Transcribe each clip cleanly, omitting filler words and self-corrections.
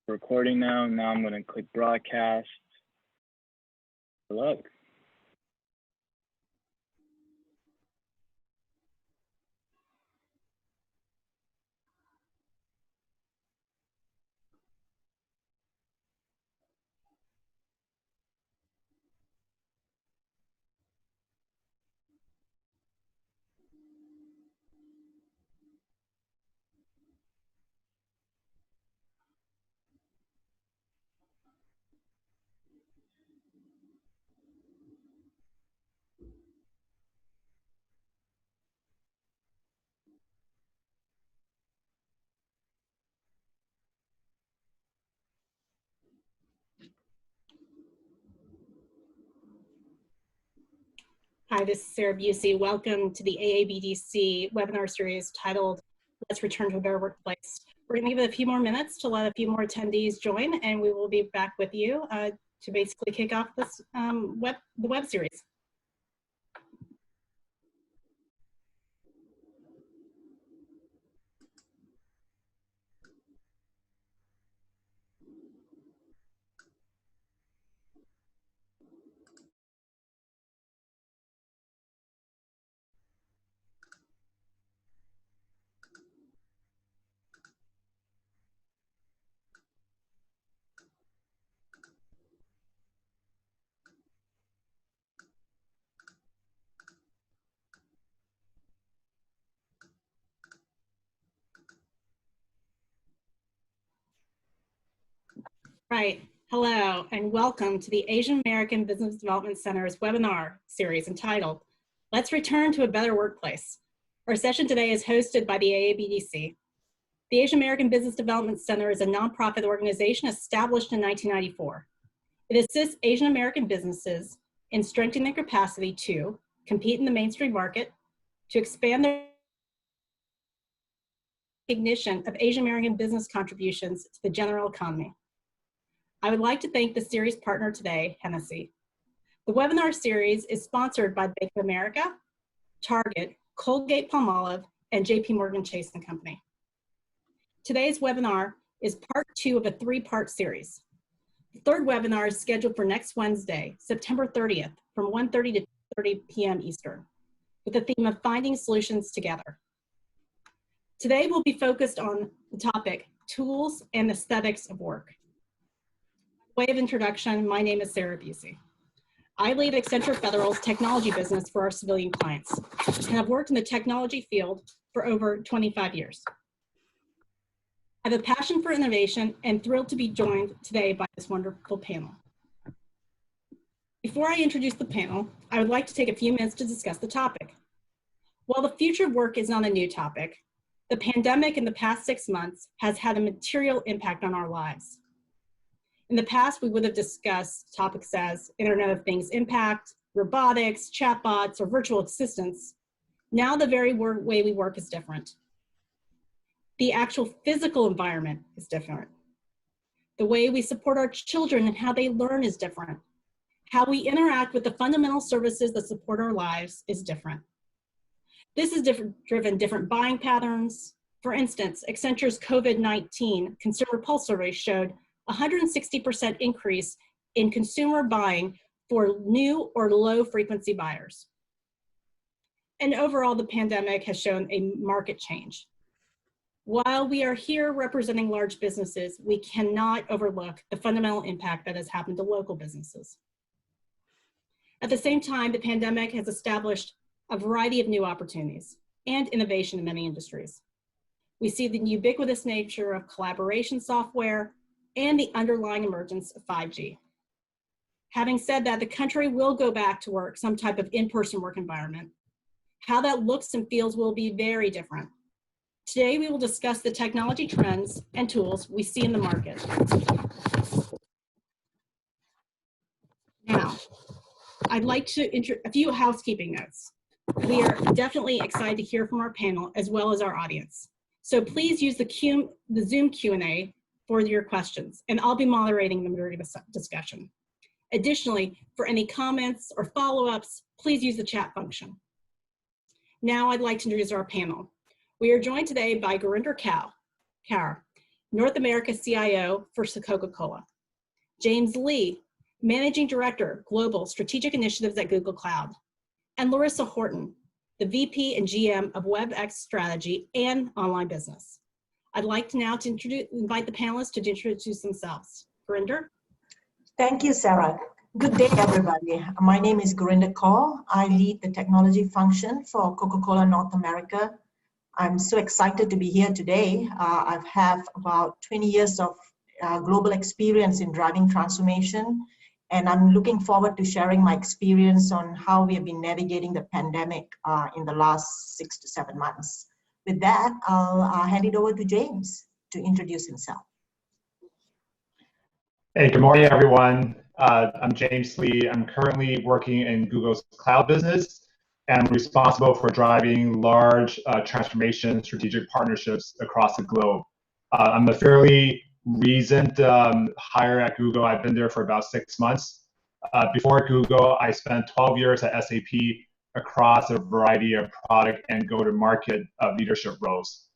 Recording now. Now I'm going to click broadcast. Good luck. Hi, this is Sara Abiusi. Welcome to the AABDC webinar series titled, Let's Return to a Better Workplace. We're going to give it a few more minutes to let a few more attendees join, and we will be back with you to basically kick off this the web series. Right. Hello, and welcome to the Asian American Business Development Center's webinar series entitled, Let's Return to a Better Workplace. Our session today is hosted by the AABDC. The Asian American Business Development Center is a nonprofit organization established in 1994. It assists Asian American businesses in strengthening their capacity to compete in the mainstream market, to expand their recognition of Asian American business contributions to the general economy. I would like to thank the series partner today, Hennessy. The webinar series is sponsored by Bank of America, Target, Colgate-Palmolive, and JPMorgan Chase & Company. Today's webinar is part 2 of a 3-part series. The third webinar is scheduled for next Wednesday, September 30th, from 1:30 to 2:30 p.m. Eastern, with the theme of Finding Solutions Together. Today we'll be focused on the topic, Tools and Aesthetics of Work. By way of introduction, my name is Sara Abiusi. I lead Accenture Federal's technology business for our civilian clients, and have worked in the technology field for over 25 years. I have a passion for innovation and thrilled to be joined today by this wonderful panel. Before I introduce the panel, I would like to take a few minutes to discuss the topic. While the future of work is not a new topic, the pandemic in the past 6 months has had a material impact on our lives. In the past, we would have discussed topics as Internet of Things impact, robotics, chatbots, or virtual assistants. Now the very way we work is different. The actual physical environment is different. The way we support our children and how they learn is different. How we interact with the fundamental services that support our lives is different. This has driven different buying patterns. For instance, Accenture's COVID-19 Consumer Pulse Survey showed 160% increase in consumer buying for new or low frequency buyers. And overall, the pandemic has shown a market change. While we are here representing large businesses, we cannot overlook the fundamental impact that has happened to local businesses. At the same time, the pandemic has established a variety of new opportunities and innovation in many industries. We see the ubiquitous nature of collaboration software and the underlying emergence of 5G. Having said that, the country will go back to work, some type of in-person work environment. How that looks and feels will be very different. Today, we will discuss the technology trends and tools we see in the market. Now, I'd like to a few housekeeping notes. We are definitely excited to hear from our panel as well as our audience. So please use the Zoom Q&A for your questions, and I'll be moderating the majority of the discussion. Additionally, for any comments or follow-ups, please use the chat function. Now I'd like to introduce our panel. We are joined today by Gurinder Kaur. North America CIO for Coca-Cola. James Lee, Managing Director, Global Strategic Initiatives at Google Cloud. And Lorrissa Horton, the VP and GM of Webex Strategy and Online Business. I'd like to now invite the panelists to introduce themselves. Gurinder? Thank you, Sara. Good day, everybody. My name is Gurinder Kaur. I lead the technology function for Coca-Cola North America. I'm so excited to be here today. I have about 20 years of global experience in driving transformation, and I'm looking forward to sharing my experience on how we have been navigating the pandemic in the last 6 to 7 months. With that, I'll hand it over to James to introduce himself. Hey, good morning, everyone. I'm James Lee. I'm currently working in Google's cloud business and I'm responsible for driving large transformation strategic partnerships across the globe. I'm a fairly recent hire at Google. I've been there for about 6 months. Before Google, I spent 12 years at SAP across a variety of product and go-to-market leadership roles.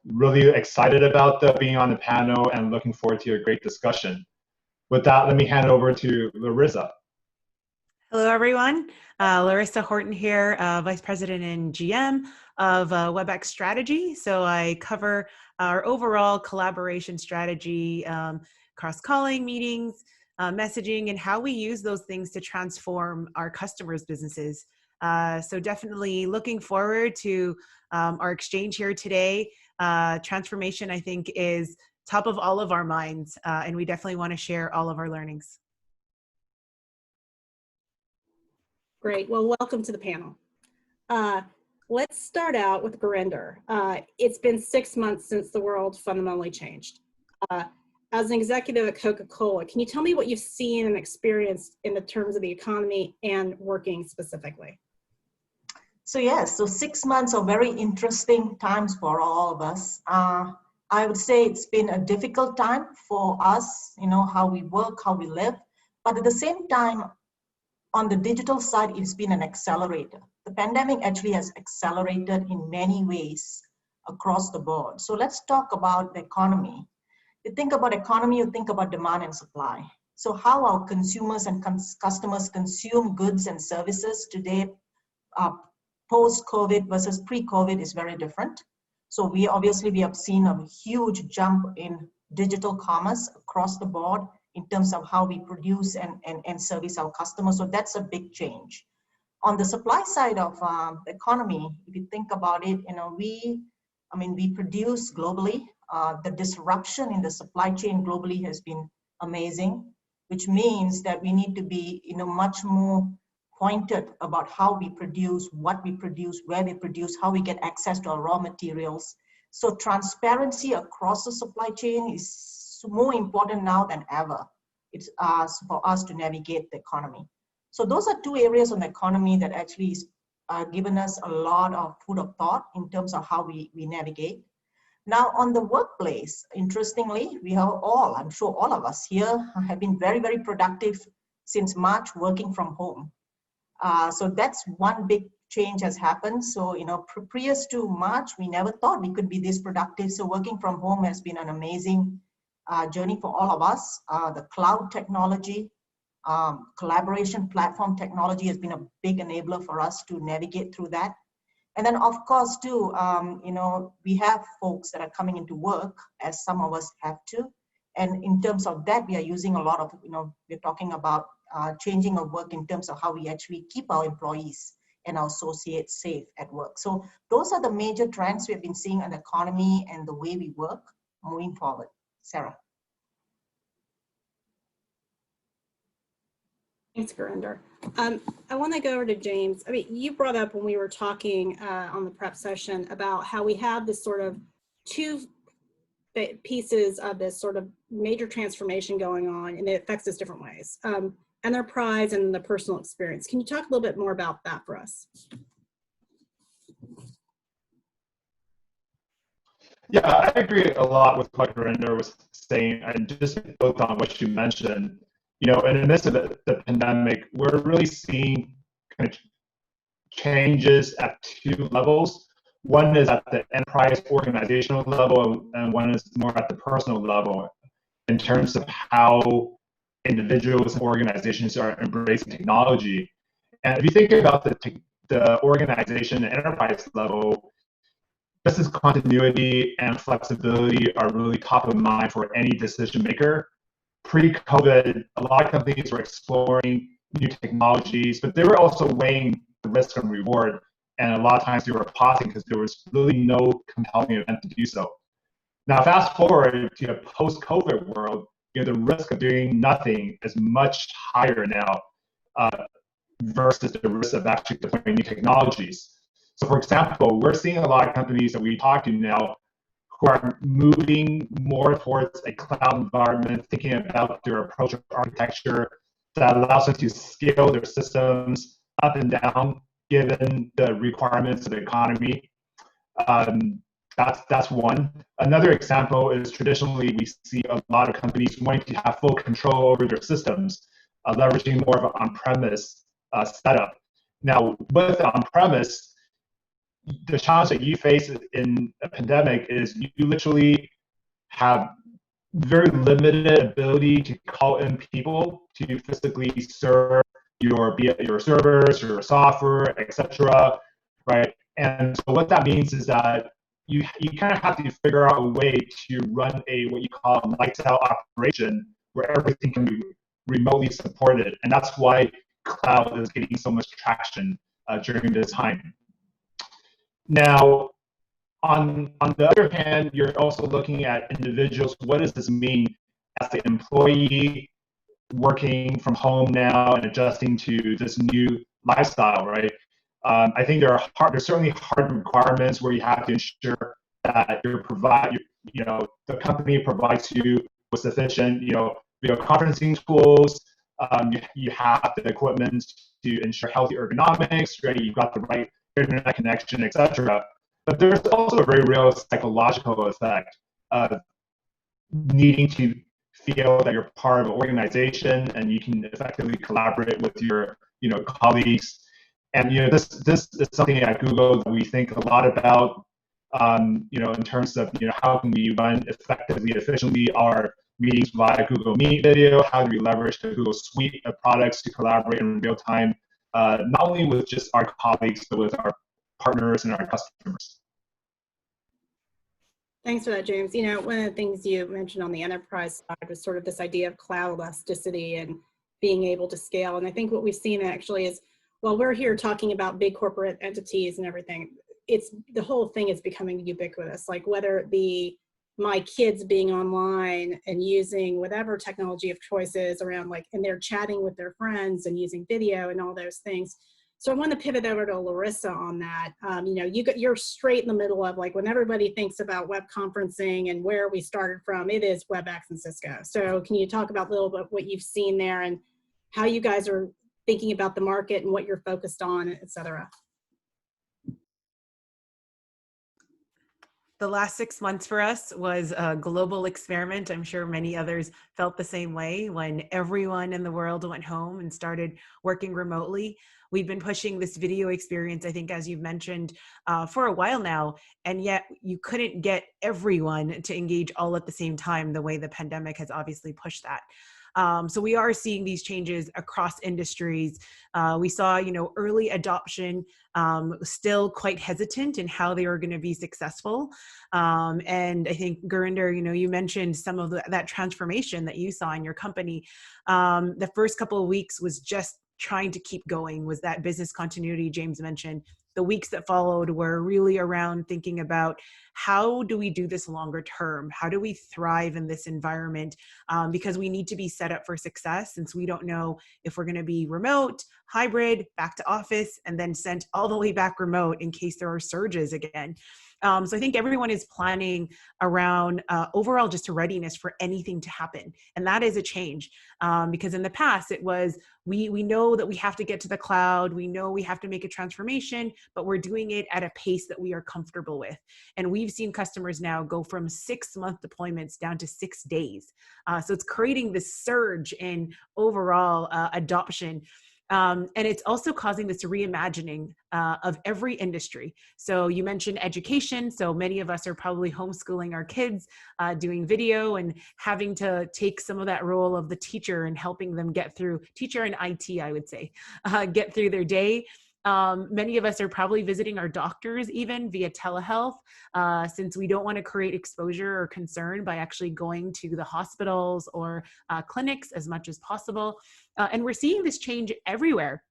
Really excited about being on the panel and looking forward to a great discussion. With that, let me hand it over to Lorrissa. Hello, everyone. Lorrissa Horton here, Vice President and GM of Webex Strategy. So I cover our overall collaboration strategy, cross-calling meetings, messaging, and how we use those things to transform our customers' businesses. So definitely looking forward to our exchange here today. Transformation, I think, is top of all of our minds, and we definitely want to share all of our learnings. Great. Well, welcome to the panel. Let's start out with Gurinder. It's been 6 months since the world fundamentally changed. As an executive at Coca-Cola, can you tell me what you've seen and experienced in the terms of the economy and working specifically? So yes, so 6 months are very interesting times for all of us. I would say it's been a difficult time for us, how we work, how we live, but at the same time, on the digital side, it's been an accelerator. The pandemic actually has accelerated in many ways across the board. So let's talk about the economy. You think about economy, you think about demand and supply. So how our consumers and customers consume goods and services today, post-COVID versus pre-COVID, is very different. So we have seen a huge jump in digital commerce across the board in terms of how we produce and service our customers. So that's a big change. On the supply side of the economy, if you think about it, we produce globally. The disruption in the supply chain globally has been amazing, which means that we need to be much more pointed about how we produce, what we produce, where we produce, how we get access to our raw materials. So transparency across the supply chain is more important now than ever. It's for us to navigate the economy. So those are two areas on the economy that actually is given us a lot of food of thought in terms of how we navigate. Now on the workplace, interestingly, we have I'm sure all of us here have been very, very productive since March working from home. So that's one big change has happened. So, previous to March, we never thought we could be this productive. So working from home has been an amazing journey for all of us. The cloud technology, collaboration platform technology has been a big enabler for us to navigate through that. And then of course too, we have folks that are coming into work, as some of us have to. And in terms of that, we are using a lot of, we're talking about changing of work in terms of how we actually keep our employees and our associates safe at work. So those are the major trends we've been seeing in the economy and the way we work moving forward. Sara. Thanks, Gurinder. I want to go over to James. You brought up when we were talking on the prep session about how we have this sort of two pieces of this sort of major transformation going on, and it affects us different ways. Enterprise and the personal experience. Can you talk a little bit more about that for us? Yeah, I agree a lot with what Gurinder was saying, and just built on what you mentioned. In the midst of the pandemic, we're really seeing kind of changes at two levels. One is at the enterprise organizational level, and one is more at the personal level in terms of how individuals and organizations are embracing technology. And if you think about the organization and enterprise level, business continuity and flexibility are really top of mind for any decision maker. Pre-COVID, a lot of companies were exploring new technologies, but they were also weighing the risk and reward. And a lot of times they were pausing because there was really no compelling event to do so. Now, fast forward to a post-COVID world, the risk of doing nothing is much higher now versus the risk of actually deploying new technologies. So, for example, we're seeing a lot of companies that we talk to now who are moving more towards a cloud environment, thinking about their approach of architecture that allows them to scale their systems up and down given the requirements of the economy. That's one. Another example is traditionally we see a lot of companies wanting to have full control over their systems, leveraging more of an on-premise setup. Now, with on-premise, the challenge that you face in a pandemic is you literally have very limited ability to call in people to physically serve your servers, your software, etc. Right? And so what that means is that you kind of have to figure out a way to run what you call a lights out operation where everything can be remotely supported. And that's why cloud is getting so much traction during this time. Now, on the other hand, you're also looking at individuals. What does this mean as the employee working from home now and adjusting to this new lifestyle, right? I think there's certainly hard requirements where you have to ensure that the company provides you with sufficient, video conferencing tools. You have the equipment to ensure healthy ergonomics, right? You've got the right internet connection, etc. But there's also a very real psychological effect of needing to feel that you're part of an organization and you can effectively collaborate with your colleagues. And this is something at Google that we think a lot about. In terms of how can we run effectively, efficiently our meetings via Google Meet video? How do we leverage the Google suite of products to collaborate in real time, not only with just our colleagues but with our partners and our customers? Thanks for that, James. One of the things you mentioned on the enterprise side was sort of this idea of cloud elasticity and being able to scale. And I think what we've seen actually is, while we're here talking about big corporate entities and everything, the whole thing is becoming ubiquitous. Like whether it be my kids being online and using whatever technology of choice is around, and they're chatting with their friends and using video and all those things. So I want to pivot over to Lorrissa on that. You're straight in the middle of when everybody thinks about web conferencing and where we started from, it is Webex and Cisco. So can you talk about a little bit what you've seen there and how you guys are thinking about the market and what you're focused on, et cetera? The last 6 months for us was a global experiment. I'm sure many others felt the same way when everyone in the world went home and started working remotely. We've been pushing this video experience, I think, as you've mentioned, for a while now, and yet you couldn't get everyone to engage all at the same time the way the pandemic has obviously pushed that. So we are seeing these changes across industries. We saw, early adoption, still quite hesitant in how they were going to be successful. And I think, Gurinder, you mentioned some of that transformation that you saw in your company. The first couple of weeks was just trying to keep going, was that business continuity James mentioned. The weeks that followed were really around thinking about how do we do this longer term? How do we thrive in this environment? Because we need to be set up for success, since we don't know if we're going to be remote, hybrid, back to office, and then sent all the way back remote in case there are surges again. So I think everyone is planning around overall just a readiness for anything to happen. And that is a change, because in the past it was, we know that we have to get to the cloud. We know we have to make a transformation, but we're doing it at a pace that we are comfortable with. And we've seen customers now go from 6-month deployments down to 6 days. So it's creating this surge in overall adoption. And it's also causing this reimagining of every industry. So you mentioned education. So many of us are probably homeschooling our kids, doing video and having to take some of that role of the teacher and helping them get through, teacher and IT, I would say, get through their day. Many of us are probably visiting our doctors even via telehealth, since we don't want to create exposure or concern by actually going to the hospitals or clinics as much as possible. And we're seeing this change everywhere.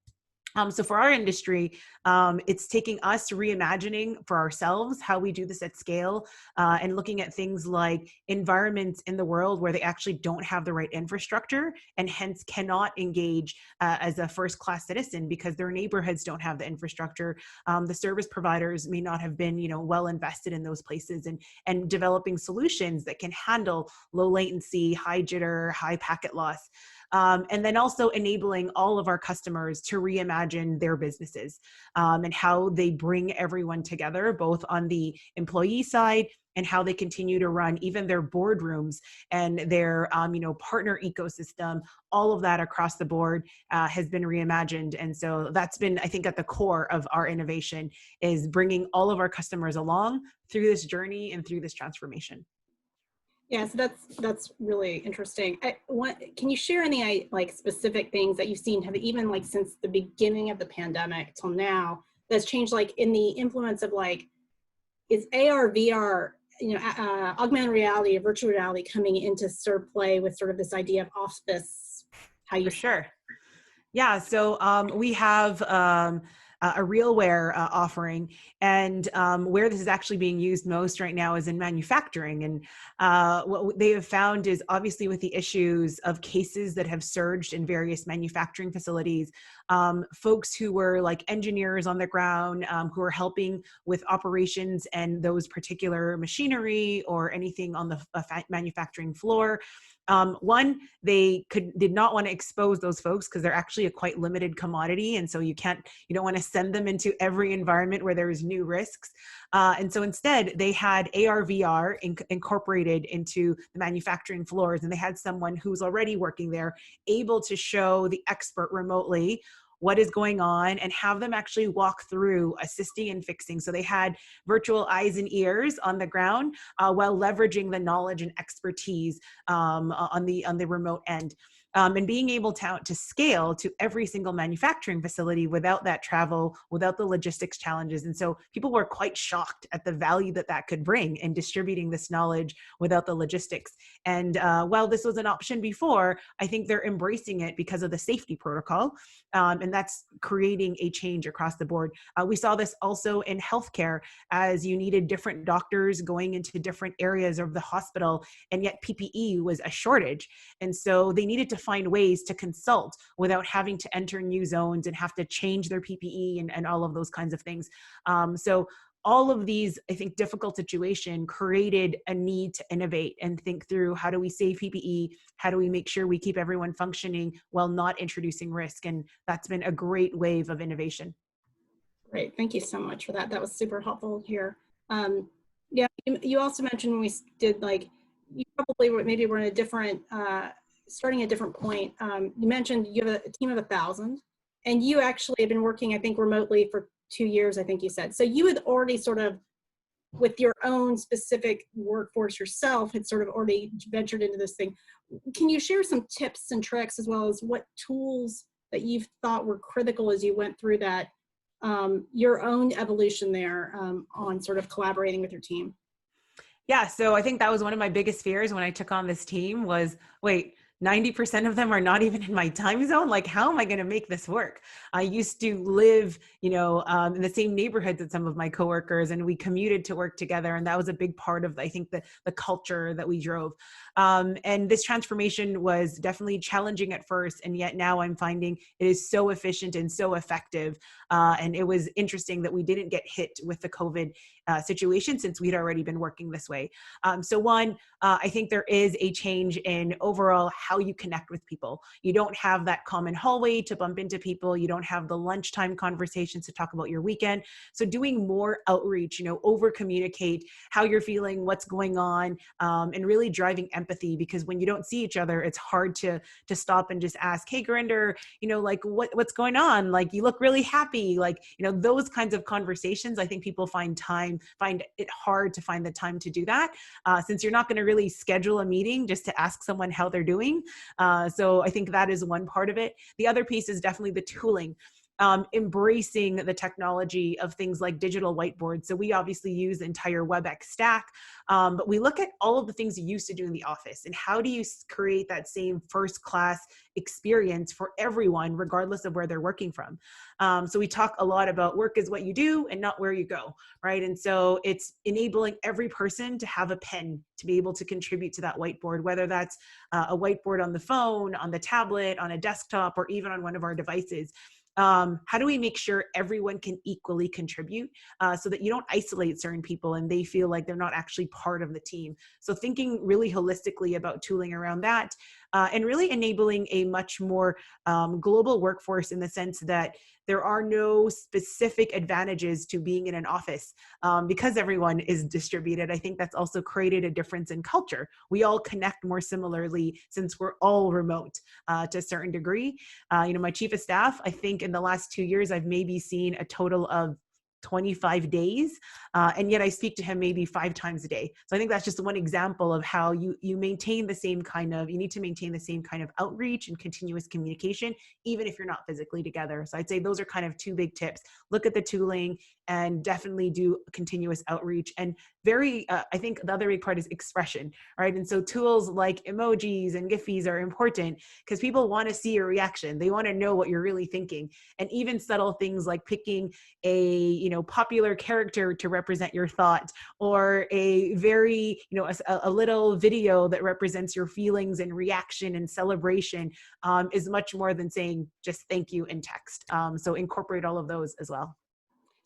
So for our industry, it's taking us reimagining for ourselves how we do this at scale, and looking at things like environments in the world where they actually don't have the right infrastructure and hence cannot engage as a first-class citizen because their neighborhoods don't have the infrastructure. The service providers may not have been, well invested in those places, and developing solutions that can handle low latency, high jitter, high packet loss. And then also enabling all of our customers to reimagine their businesses, and how they bring everyone together, both on the employee side and how they continue to run even their boardrooms and their partner ecosystem. All of that across the board has been reimagined. And so that's been, I think, at the core of our innovation, is bringing all of our customers along through this journey and through this transformation. Yeah, so that's really interesting. Can you share any like specific things that you've seen have even like since the beginning of the pandemic till now that's changed, like in the influence of like, is AR, VR, augmented reality or virtual reality coming into sort of play with sort of this idea of office? How you? For sure. Yeah, so we have a RealWear offering, and where this is actually being used most right now is in manufacturing. And what they have found is, obviously with the issues of cases that have surged in various manufacturing facilities, folks who were like engineers on the ground, who are helping with operations and those particular machinery or anything on the manufacturing floor. One, they did not want to expose those folks because they're actually a quite limited commodity. And so you don't want to send them into every environment where there's new risks. And so instead they had AR, VR incorporated into the manufacturing floors. And they had someone who's already working there able to show the expert remotely what is going on and have them actually walk through assisting and fixing. So they had virtual eyes and ears on the ground while leveraging the knowledge and expertise on the remote end. And being able to scale to every single manufacturing facility without that travel, without the logistics challenges. And so people were quite shocked at the value that could bring in distributing this knowledge without the logistics. And while this was an option before, I think they're embracing it because of the safety protocol. And that's creating a change across the board. We saw this also in healthcare, as you needed different doctors going into different areas of the hospital, and yet PPE was a shortage. And so they needed to find ways to consult without having to enter new zones and have to change their PPE and all of those kinds of things. So all of these, I think, difficult situation created a need to innovate and think through, how do we save PPE? How do we make sure we keep everyone functioning while not introducing risk? And that's been a great wave of innovation. Great, thank you so much for that. That was super helpful here. Yeah, you also mentioned when we did, like, you probably maybe were in a different, starting at a different point. You mentioned you have a team of 1,000, and you actually have been working, I think, remotely for 2 years, I think you said. So you had already sort of, with your own specific workforce yourself, had sort of already ventured into this thing. Can you share some tips and tricks, as well as what tools that you've thought were critical as you went through that, your own evolution there, on sort of collaborating with your team? Yeah, so I think that was one of my biggest fears when I took on this team was, wait, 90% of them are not even in my time zone. Like, how am I going to make this work? I used to live, in the same neighborhoods as some of my coworkers, and we commuted to work together. And that was a big part of, I think, the culture that we drove. And this transformation was definitely challenging at first. And yet now I'm finding it is so efficient and so effective. And it was interesting that we didn't get hit with the COVID situation since we'd already been working this way. So one, I think there is a change in overall how you connect with people. You don't have that common hallway to bump into people. You don't have the lunchtime conversations to talk about your weekend. So doing more outreach, over communicate how you're feeling, what's going on, and really driving empathy, because when you don't see each other, it's hard to stop and just ask, hey, Gurinder, like what's going on? Like, you look really happy. Like, those kinds of conversations, I think people find it hard to find the time to do that, since you're not going to really schedule a meeting just to ask someone how they're doing. So I think that is one part of it. The other piece is definitely the tooling. Embracing the technology of things like digital whiteboards. So we obviously use the entire Webex stack, but we look at all of the things you used to do in the office and how do you create that same first class experience for everyone, regardless of where they're working from. So we talk a lot about work is what you do and not where you go, right? And so it's enabling every person to have a pen to be able to contribute to that whiteboard, whether that's a whiteboard on the phone, on the tablet, on a desktop, or even on one of our devices. How do we make sure everyone can equally contribute so that you don't isolate certain people and they feel like they're not actually part of the team? So thinking really holistically about tooling around that, and really enabling a much more global workforce in the sense that there are no specific advantages to being in an office because everyone is distributed. I think that's also created a difference in culture. We all connect more similarly since we're all remote to a certain degree. My chief of staff, I think in the last 2 years, I've maybe seen a total of 25 days, and yet I speak to him maybe 5 times a day. So I think that's just one example of how you maintain the same kind of, you need to maintain the same kind of outreach and continuous communication, even if you're not physically together. So I'd say those are kind of 2 big tips. Look at the tooling and definitely do continuous outreach. And I think the other big part is expression, right? And so tools like emojis and Giphies are important because people want to see your reaction. They want to know what you're really thinking. And even subtle things like picking a popular character to represent your thought, or a very a little video that represents your feelings and reaction and celebration is much more than saying just thank you in text. So incorporate all of those as well.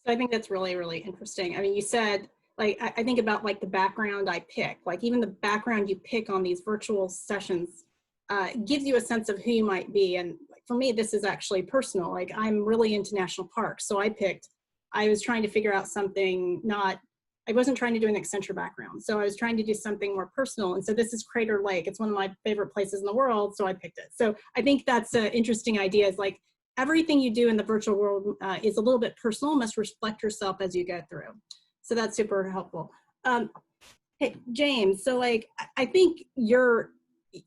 So I think that's really, really interesting. I mean, you said, like, I think about like the background I pick, like even the background you pick on these virtual sessions gives you a sense of who you might be. And for me, this is actually personal. Like, I'm really into national parks. So I was trying to figure out something I wasn't trying to do an Accenture background. So I was trying to do something more personal. And so this is Crater Lake. It's one of my favorite places in the world. So I picked it. So I think that's an interesting idea, is like everything you do in the virtual world is a little bit personal, must reflect yourself as you go through. So that's super helpful. Hey, James, so like, I think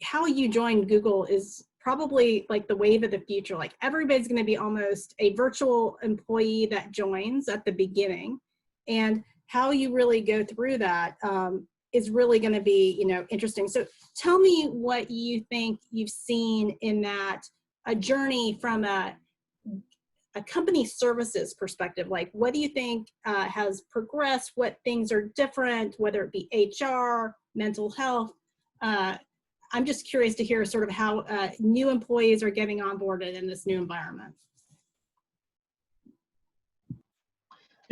how you joined Google is probably like the wave of the future. Like, everybody's going to be almost a virtual employee that joins at the beginning, and how you really go through that is really going to be, interesting. So tell me what you think you've seen in that, a journey from a company services perspective. Like, what do you think has progressed? What things are different, whether it be HR, mental health? I'm just curious to hear sort of how new employees are getting onboarded in this new environment.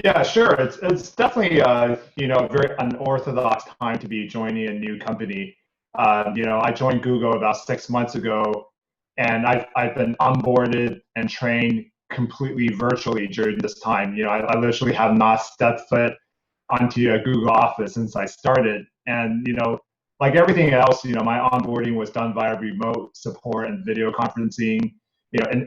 Yeah, sure. It's definitely a very unorthodox time to be joining a new company. I joined Google about 6 months ago, and I've been onboarded and trained completely virtually during this time. I literally have not stepped foot onto a Google office since I started, and like everything else, my onboarding was done via remote support and video conferencing.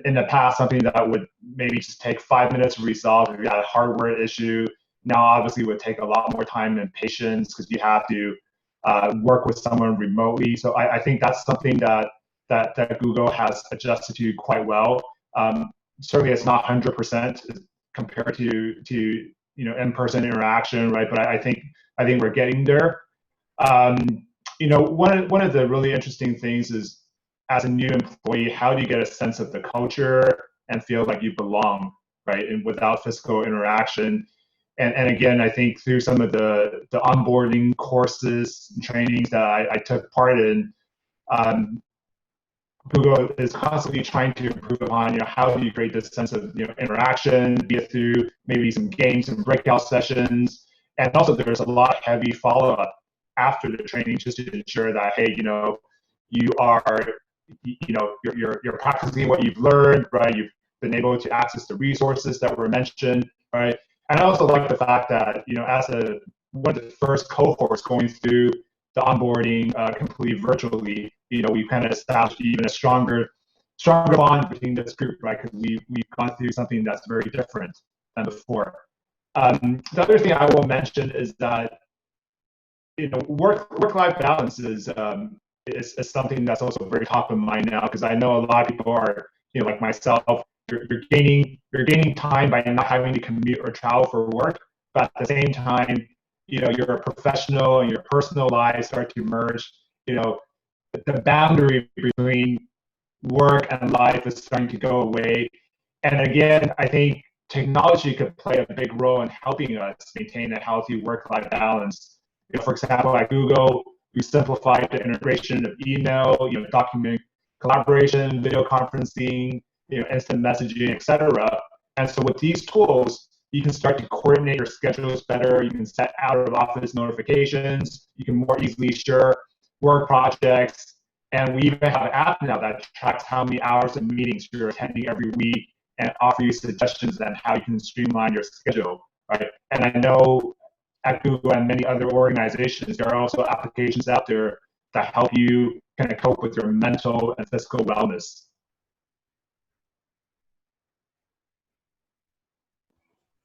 In the past, something that would maybe just take 5 minutes to resolve if you had a hardware issue, now obviously would take a lot more time and patience because you have to work with someone remotely. So I think that's something that Google has adjusted to quite well. Certainly, it's not 100% compared to in-person interaction, right? But I think we're getting there. One of the really interesting things is, as a new employee, how do you get a sense of the culture and feel like you belong, right? And without physical interaction. And again, I think through some of the onboarding courses and trainings that I took part in, Google is constantly trying to improve upon, how do you create this sense of, interaction, be it through maybe some games and breakout sessions, And also there's a lot of heavy follow-up after the training just to ensure that, hey, you are, you're practicing what you've learned, right? You've been able to access the resources that were mentioned, right? And I also like the fact that, as one of the first cohorts going through the onboarding completely virtually, we kind of established even a stronger bond between this group, right? Because we've gone through something that's very different than before. The other thing I will mention is that work-life balance is something that's also very top of mind now, because I know a lot of people are, like myself, you're gaining time by not having to commute or travel for work, but at the same time, your professional and your personal lives start to merge. The boundary between work and life is starting to go away. And again, I think technology could play a big role in helping us maintain a healthy work-life balance. For example, at Google, we simplified the integration of email, document collaboration, video conferencing, instant messaging, etc. And so with these tools, you can start to coordinate your schedules better. You can set out of office notifications. You can more easily share work projects. And we even have an app now that tracks how many hours of meetings you're attending every week and offer you suggestions on how you can streamline your schedule, right? And I know at Google and many other organizations, there are also applications out there that help you kind of cope with your mental and physical wellness.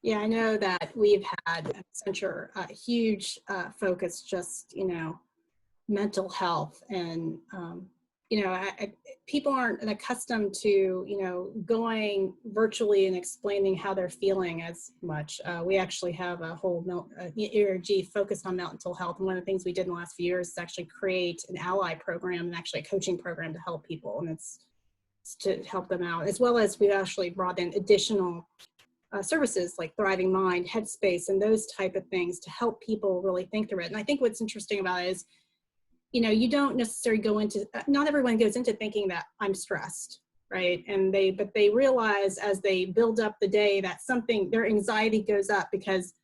Yeah, I know that we've had at Accenture a huge focus, just, mental health. And, people aren't accustomed to, going virtually and explaining how they're feeling as much. We actually have a whole ERG focused on mental health. And one of the things we did in the last few years is actually create an ally program and actually a coaching program to help people. And it's to help them out, as well as we've actually brought in additional services like Thriving Mind, Headspace, and those type of things to help people really think through it. And I think what's interesting about it is, you don't necessarily go into, not everyone goes into thinking that I'm stressed, right? But they realize as they build up the day that their anxiety goes up because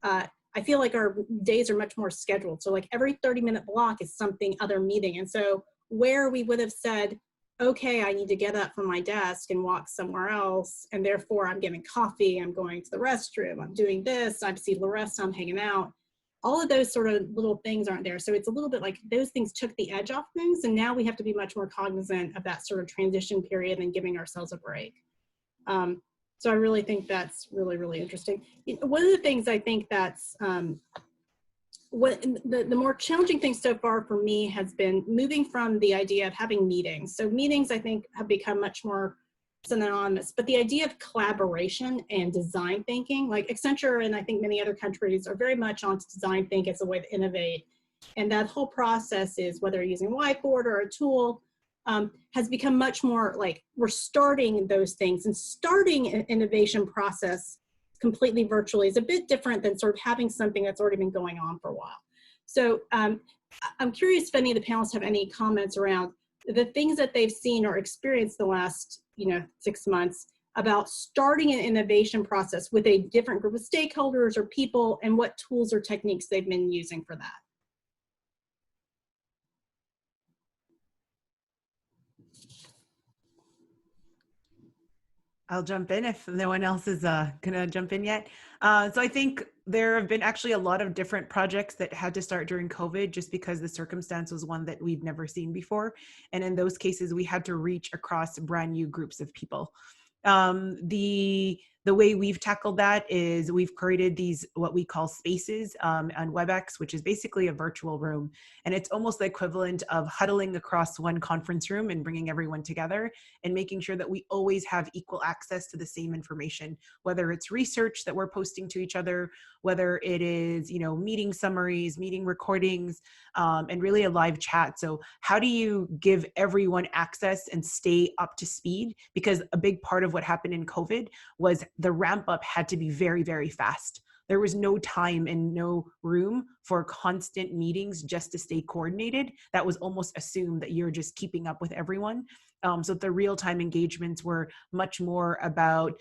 I feel like our days are much more scheduled. So like every 30-minute block is other meeting. And so where we would have said, okay, I need to get up from my desk and walk somewhere else, and therefore I'm getting coffee, I'm going to the restroom, I'm doing this, I see Lorrissa, I'm hanging out. All of those sort of little things aren't there. So it's a little bit like those things took the edge off things, and now we have to be much more cognizant of that sort of transition period and giving ourselves a break. So I really think that's really, really interesting. One of the things I think that's the more challenging thing so far for me has been moving from the idea of having meetings. So meetings, I think, have become much more synonymous, but the idea of collaboration and design thinking, like Accenture and I think many other countries are very much on design think as a way to innovate. And that whole process is, whether you're using a whiteboard or a tool, has become much more like we're starting those things, and starting an innovation process completely virtually is a bit different than sort of having something that's already been going on for a while. So I'm curious if any of the panelists have any comments around the things that they've seen or experienced the last 6 months about starting an innovation process with a different group of stakeholders or people, and what tools or techniques they've been using for that. I'll jump in if no one else is gonna jump in yet. So I think there have been actually a lot of different projects that had to start during COVID just because the circumstance was one that we'd never seen before. And in those cases, we had to reach across brand new groups of people. The way we've tackled that is we've created these, what we call spaces on Webex, which is basically a virtual room. And it's almost the equivalent of huddling across one conference room and bringing everyone together and making sure that we always have equal access to the same information, whether it's research that we're posting to each other, whether it is, meeting summaries, meeting recordings, and really a live chat. So how do you give everyone access and stay up to speed? Because a big part of what happened in COVID was the ramp up had to be very, very fast. There was no time and no room for constant meetings just to stay coordinated. That was almost assumed that you're just keeping up with everyone. So the real-time engagements were much more about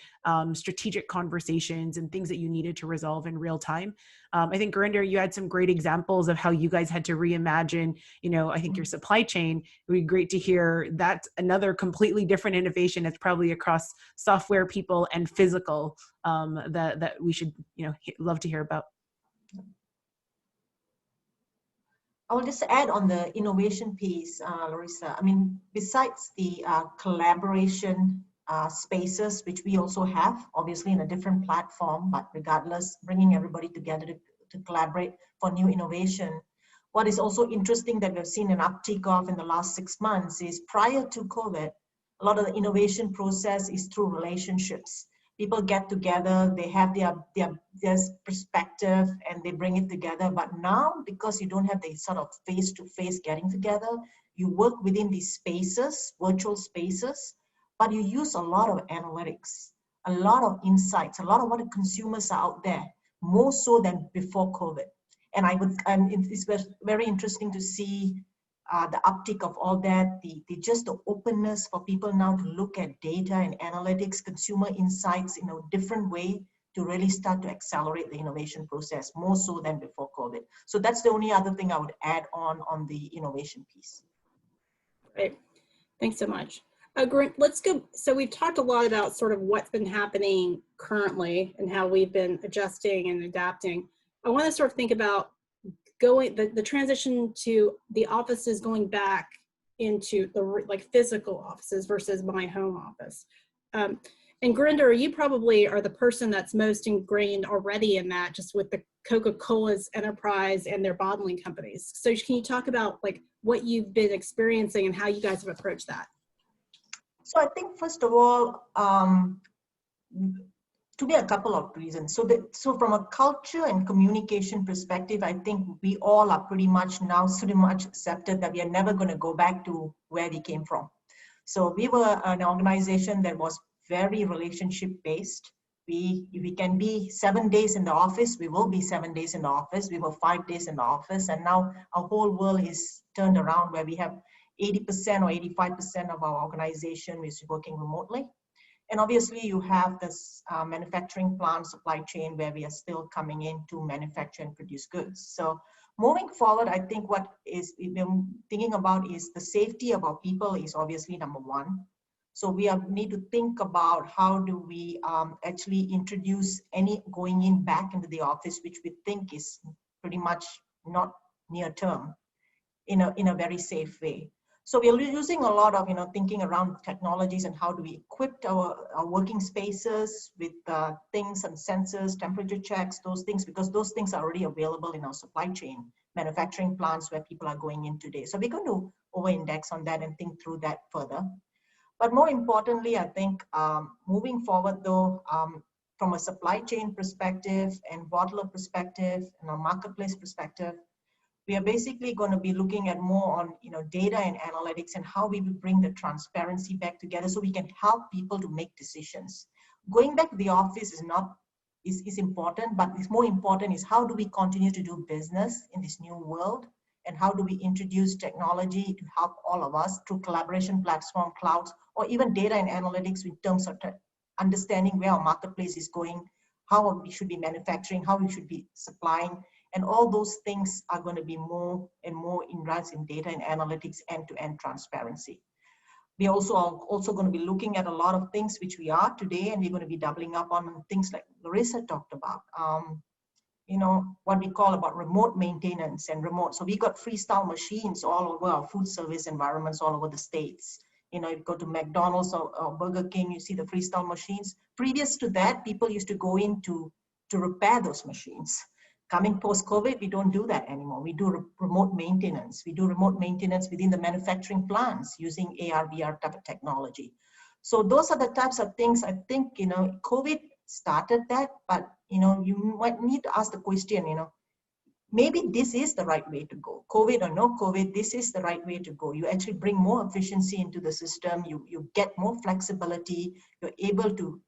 strategic conversations and things that you needed to resolve in real time. I think, Gurinder, you had some great examples of how you guys had to reimagine, I think your supply chain. It would be great to hear that's another completely different innovation that's probably across software, people, and physical that we should, love to hear about. I will just add on the innovation piece, Lorrissa. I mean, besides the collaboration spaces, which we also have, obviously in a different platform, but regardless, bringing everybody together to collaborate for new innovation. What is also interesting that we've seen an uptick of in the last 6 months is prior to COVID, a lot of the innovation process is through relationships. People get together, they have their perspective and they bring it together. But now, because you don't have the sort of face-to-face getting together, you work within these spaces, virtual spaces, but you use a lot of analytics, a lot of insights, a lot of what the consumers are out there, more so than before COVID. And it's very interesting to see the uptick of all that, just the openness for people now to look at data and analytics, consumer insights in a different way to really start to accelerate the innovation process more so than before COVID. So that's the only other thing I would add on the innovation piece. Great, thanks so much. Let's go. So we've talked a lot about sort of what's been happening currently and how we've been adjusting and adapting. I want to sort of think about the transition to the offices going back into the physical offices versus my home office. And Gurinder, you probably are the person that's most ingrained already in that, just with the Coca-Cola's enterprise and their bottling companies. So can you talk about what you've been experiencing and how you guys have approached that? So I think first of all, to be a couple of reasons. So from a culture and communication perspective, I think we all are pretty much accepted that we are never going to go back to where we came from. So we were an organization that was very relationship based. If we can be 7 days in the office, we will be 7 days in the office. We were 5 days in the office, and now our whole world is turned around where we have 80% or 85% of our organization is working remotely. And obviously you have this manufacturing plant supply chain where we are still coming in to manufacture and produce goods. So moving forward, I think what we've been thinking about is the safety of our people is obviously number one. So we need to think about how do we actually introduce any going in back into the office, which we think is pretty much not near term, in a very safe way. So we're using a lot of thinking around technologies and how do we equip our working spaces with things and sensors, temperature checks, those things, because those things are already available in our supply chain, manufacturing plants where people are going in today. So we're going to over-index on that and think through that further. But more importantly, I think moving forward though, from a supply chain perspective and bottler perspective and a marketplace perspective, we are basically going to be looking at more on data and analytics and how we will bring the transparency back together so we can help people to make decisions. Going back to the office is important, but it's more important is how do we continue to do business in this new world, and how do we introduce technology to help all of us through collaboration platform, clouds, or even data and analytics in terms of understanding where our marketplace is going, how we should be manufacturing, how we should be supplying. And all those things are going to be more and more involved in data and analytics, end-to-end transparency. We are also going to be looking at a lot of things which we are today, and we're going to be doubling up on things like Lorrissa talked about. What we call about remote maintenance and remote. So we got freestyle machines all over our food service environments all over the States. You go to McDonald's or Burger King, you see the freestyle machines. Previous to that, people used to go in to repair those machines. Coming post-COVID, we don't do that anymore. We do remote maintenance. We do remote maintenance within the manufacturing plants using AR, VR type of technology. So those are the types of things I think, COVID started that, but, you might need to ask the question, maybe this is the right way to go. COVID or no COVID, this is the right way to go. You actually bring more efficiency into the system. You get more flexibility. You're able to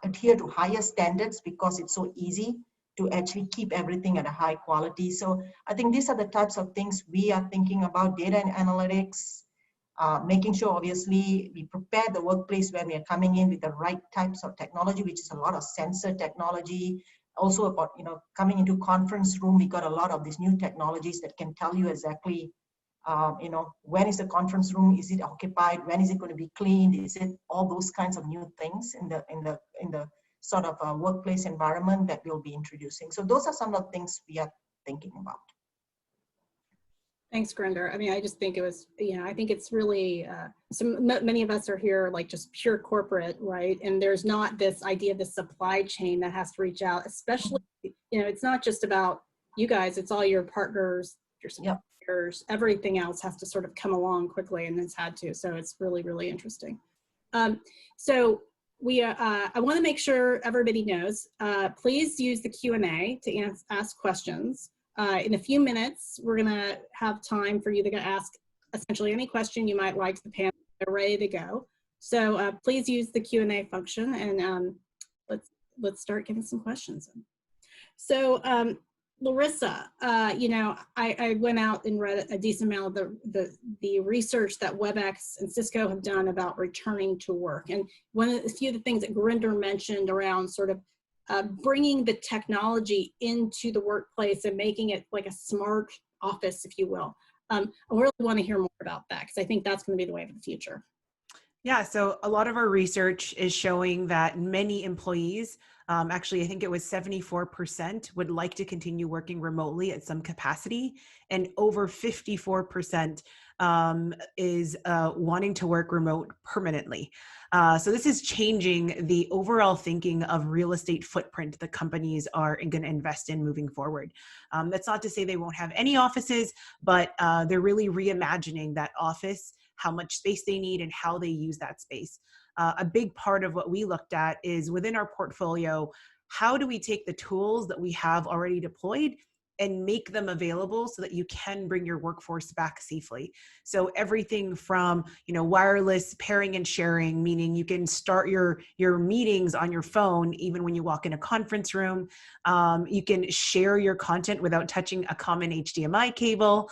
adhere to higher standards because it's so easy to actually keep everything at a high quality. So I think these are the types of things we are thinking about, data and analytics, making sure, obviously, we prepare the workplace when we are coming in with the right types of technology, which is a lot of sensor technology. Also about, coming into conference room, we got a lot of these new technologies that can tell you exactly, when is the conference room? Is it occupied? When is it going to be cleaned? Is it all those kinds of new things in the sort of workplace environment that we'll be introducing? So those are some of the things we are thinking about. Thanks, Gurinder. I mean, I just think it was, I think it's really, many of us are here like just pure corporate, right? And there's not this idea of the supply chain that has to reach out, especially, it's not just about you guys, it's all your partners, your suppliers, everything else has to sort of come along quickly, and it's had to. So it's really, really interesting. So I want to make sure everybody knows, please use the Q&A to ask questions. In a few minutes, we're going to have time for you to ask essentially any question you might like to the panel. They're ready to go. So please use the Q&A function, and let's start getting some questions in. So Lorrissa, I went out and read a decent amount of the research that Webex and Cisco have done about returning to work. And a few of the things that Gurinder mentioned around sort of bringing the technology into the workplace and making it like a smart office, if you will. I really want to hear more about that, because I think that's going to be the way of the future. Yeah, so a lot of our research is showing that many employees, actually, I think it was 74% would like to continue working remotely at some capacity, and over 54% is wanting to work remote permanently. So this is changing the overall thinking of real estate footprint that companies are going to invest in moving forward. That's not to say they won't have any offices, but they're really reimagining that office, how much space they need, and how they use that space. A big part of what we looked at is within our portfolio, how do we take the tools that we have already deployed and make them available so that you can bring your workforce back safely. So everything from, wireless pairing and sharing, meaning you can start your meetings on your phone even when you walk in a conference room. You can share your content without touching a common HDMI cable,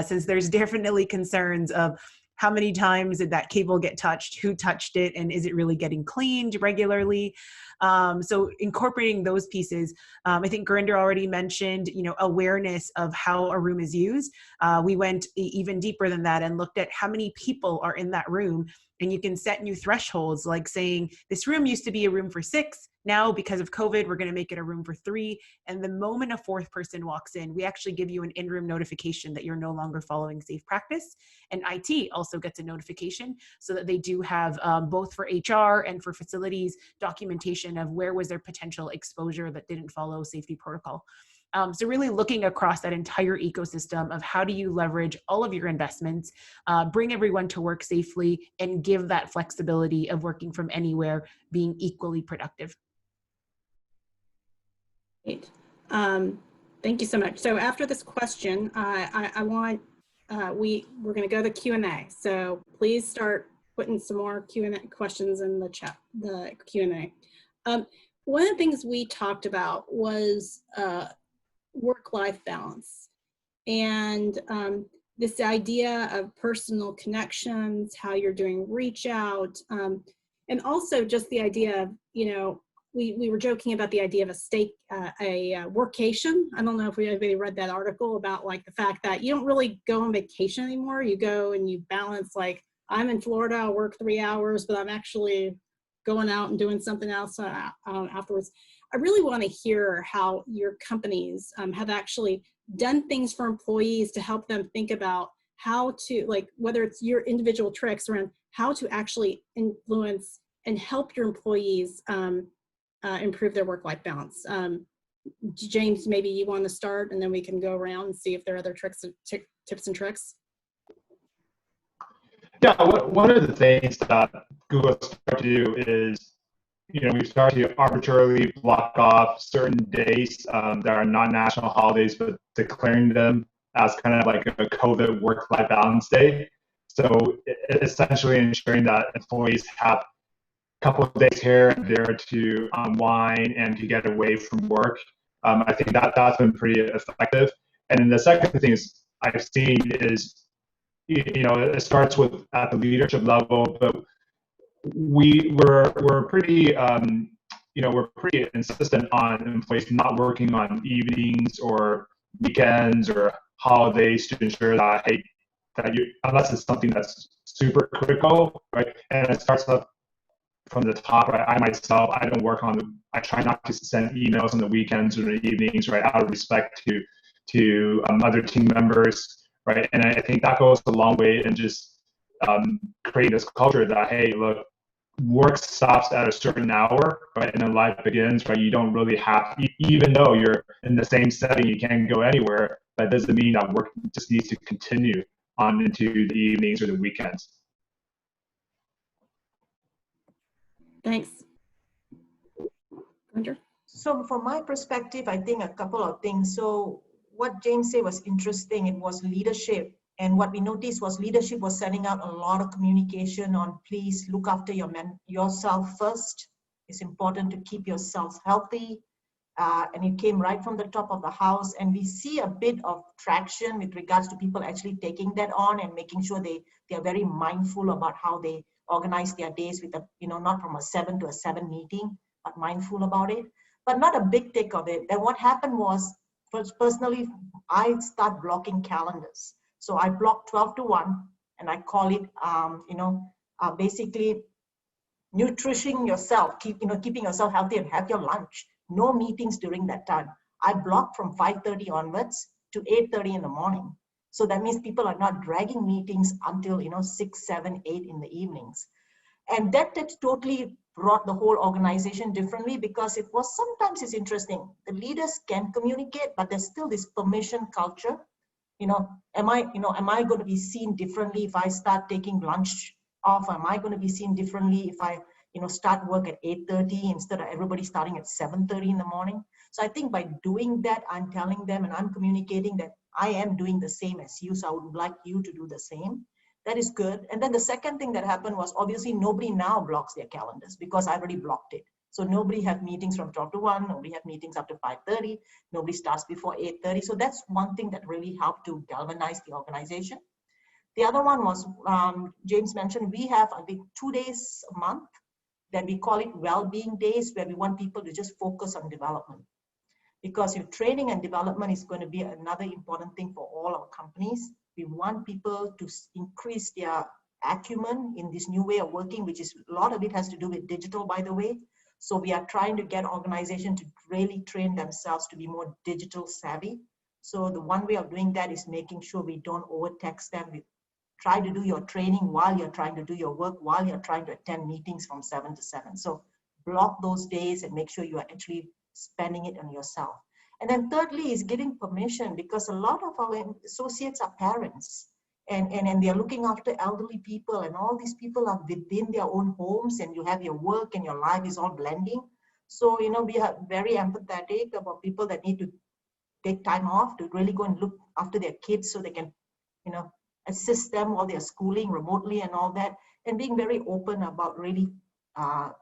since there's definitely concerns of how many times did that cable get touched, who touched it, and is it really getting cleaned regularly? So incorporating those pieces, I think Gurinder already mentioned, awareness of how a room is used. We went even deeper than that and looked at how many people are in that room. And you can set new thresholds, like saying, this room used to be a room for 6. Now, because of COVID, we're going to make it a room for 3. And the moment a 4th person walks in, we actually give you an in-room notification that you're no longer following safe practice. And IT also gets a notification so that they do have both for HR and for facilities documentation of where was their potential exposure that didn't follow safety protocol. So really looking across that entire ecosystem of how do you leverage all of your investments, bring everyone to work safely, and give that flexibility of working from anywhere, being equally productive. Great. Thank you so much. So after this question, I want, we're going to go to Q&A. So please start putting some more Q&A questions in the chat, the Q&A. One of the things we talked about was work-life balance, and this idea of personal connections, how you're doing reach out, and also just the idea of, we were joking about the idea of a workation. I don't know if anybody read that article about like the fact that you don't really go on vacation anymore. You go and you balance, like, I'm in Florida, I'll work 3 hours, but I'm actually going out and doing something else afterwards. I really want to hear how your companies have actually done things for employees to help them think about how to, like, whether it's your individual tricks around how to actually influence and help your employees improve their work-life balance. James, maybe you want to start, and then we can go around and see if there are other tricks, tips and tricks. Yeah, one of the things that Google started to do is, we started to arbitrarily block off certain days that are not national holidays, but declaring them as kind of like a COVID work-life balance day. So essentially ensuring that employees have a couple of days here and there to unwind and to get away from work. I think that's been pretty effective. And then the second thing is I've seen is it starts with at the leadership level, but we're pretty we're pretty insistent on employees not working on evenings or weekends or holidays to ensure that unless it's something that's super critical, right? And it starts up from the top, right? I myself, I try not to send emails on the weekends or the evenings, right? Out of respect to other team members, right? And I think that goes a long way in just creating this culture that, hey, look, work stops at a certain hour, right? And then life begins, right? You don't really have, even though you're in the same setting, you can't go anywhere, that doesn't mean that work just needs to continue on into the evenings or the weekends. Thanks. Andrew? So from my perspective, I think a couple of things. So what James said was interesting. It was leadership. And what we noticed was leadership was sending out a lot of communication on please look after yourself first. It's important to keep yourselves healthy. And it came right from the top of the house. And we see a bit of traction with regards to people actually taking that on and making sure they are very mindful about how they organize their days with not from a 7 to a 7 meeting, but mindful about it, but not a big take of it. And what happened was, personally, I start blocking calendars. So I block 12 to 1, and I call it, basically nutrishing yourself, keeping yourself healthy and have your lunch. No meetings during that time. I block from 5:30 onwards to 8:30 in the morning. So that means people are not dragging meetings until 6, 7, 8 in the evenings. And that totally brought the whole organization differently, because sometimes it's interesting. The leaders can communicate, but there's still this permission culture. Am I going to be seen differently if I start taking lunch off? Am I going to be seen differently if I start work at 8:30 instead of everybody starting at 7:30 in the morning? So I think by doing that, I'm telling them and I'm communicating that I am doing the same as you, so I would like you to do the same. That is good. And then the second thing that happened was, obviously nobody now blocks their calendars because I already blocked it. So nobody have meetings from 12 to 1, nobody have meetings up to 5:30, nobody starts before 8:30. So that's one thing that really helped to galvanize the organization. The other one was, James mentioned, we have, I think, 2 days a month that we call it well-being days, where we want people to just focus on development. Because your training and development is going to be another important thing for all our companies. We want people to increase their acumen in this new way of working, which is, a lot of it has to do with digital, by the way. So we are trying to get organizations to really train themselves to be more digital savvy. So the one way of doing that is making sure we don't overtax them. We try to do your training while you're trying to do your work, while you're trying to attend meetings from 7 to 7. So block those days and make sure you are actually spending it on yourself. And then thirdly is getting permission, because a lot of our associates are parents and they're looking after elderly people, and all these people are within their own homes, and you have your work and your life is all blending. So, we are very empathetic about people that need to take time off to really go and look after their kids so they can, assist them while they're schooling remotely and all that, and being very open about really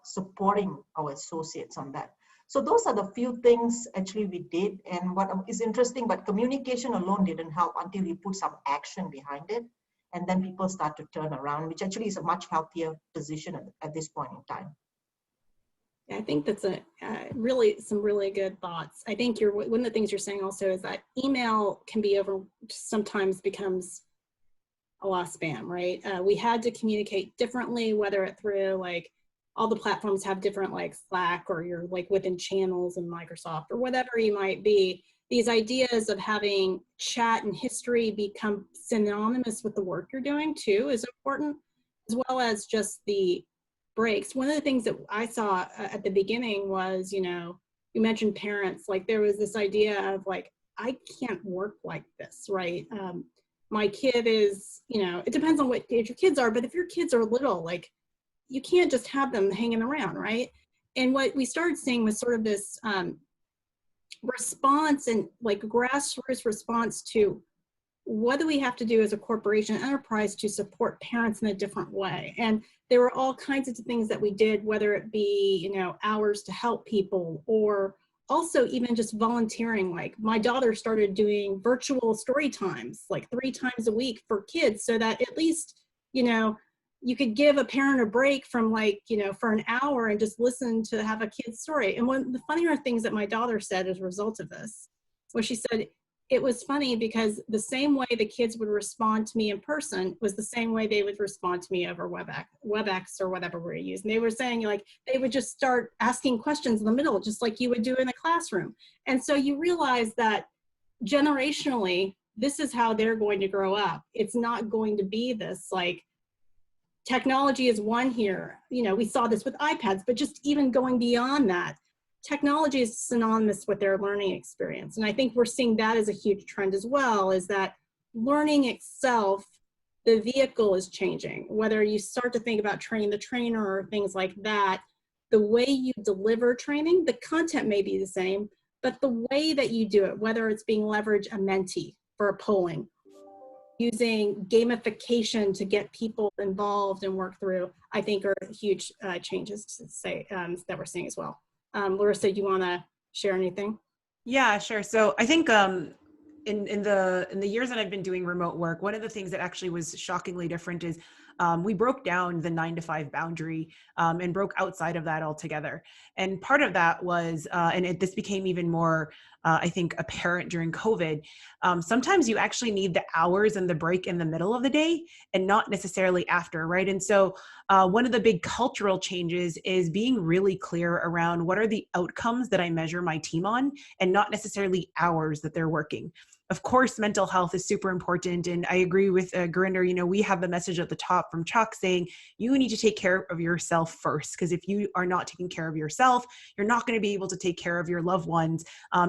supporting our associates on that. So those are the few things actually we did. And what is interesting, but communication alone didn't help until you put some action behind it. And then people start to turn around, which actually is a much healthier position at this point in time. I think that's some really good thoughts. I think one of the things you're saying also is that email can be sometimes becomes a lot of spam, right? We had to communicate differently, whether it through all the platforms have different Slack, or you're within channels in Microsoft, or whatever you might be. These ideas of having chat and history become synonymous with the work you're doing too is important, as well as just the breaks. One of the things that I saw at the beginning was, you mentioned parents, there was this idea of I can't work like this, right? My kid is, it depends on what age your kids are, but if your kids are little, you can't just have them hanging around, right? And what we started seeing was sort of this response and grassroots response to what do we have to do as a corporation enterprise to support parents in a different way. And there were all kinds of things that we did, whether it be, hours to help people, or also even just volunteering. Like my daughter started doing virtual story times, like 3 times a week for kids, so that at least, you know, you could give a parent a break from, like, you know, for an hour and just listen to have a kid's story. And one of the funnier things that my daughter said as a result of this was, she said, it was funny because the same way the kids would respond to me in person was the same way they would respond to me over Webex or whatever we're using. They were saying, like, they would just start asking questions in the middle, just like you would do in a classroom. And so you realize that generationally, this is how they're going to grow up. It's not going to be this, like, technology is one here. You know, we saw this with iPads, but just even going beyond that, technology is synonymous with their learning experience. And I think we're seeing that as a huge trend as well, is that learning itself, the vehicle is changing. Whether you start to think about training the trainer or things like that, the way you deliver training, the content may be the same, but the way that you do it, whether it's being leveraged a Menti for a polling, using gamification to get people involved and work through, I think are huge changes to say that we're seeing as well. Lorrissa, do you want to share anything? Yeah, sure. So I think in the years that I've been doing remote work, one of the things that actually was shockingly different is we broke down the 9 to 5 boundary and broke outside of that altogether. And part of that was, this became even more, I think, apparent during COVID. Sometimes you actually need the hours and the break in the middle of the day and not necessarily after, right? And so one of the big cultural changes is being really clear around what are the outcomes that I measure my team on, and not necessarily hours that they're working. Of course, mental health is super important. And I agree with Gurinder, you know, we have the message at the top from Chuck saying, you need to take care of yourself first. Because if you are not taking care of yourself, you're not going to be able to take care of your loved ones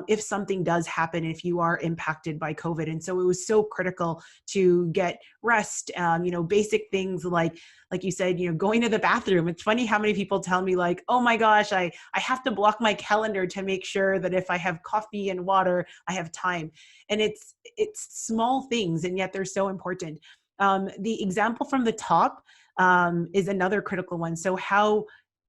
if something does happen, if you are impacted by COVID. And so it was so critical to get rest, you know, basic things like you said, you know, going to the bathroom. It's funny how many people tell me, like, oh my gosh, I have to block my calendar to make sure that if I have coffee and water, I have time. And it's small things, and yet they're so important. The example from the top is another critical one. So how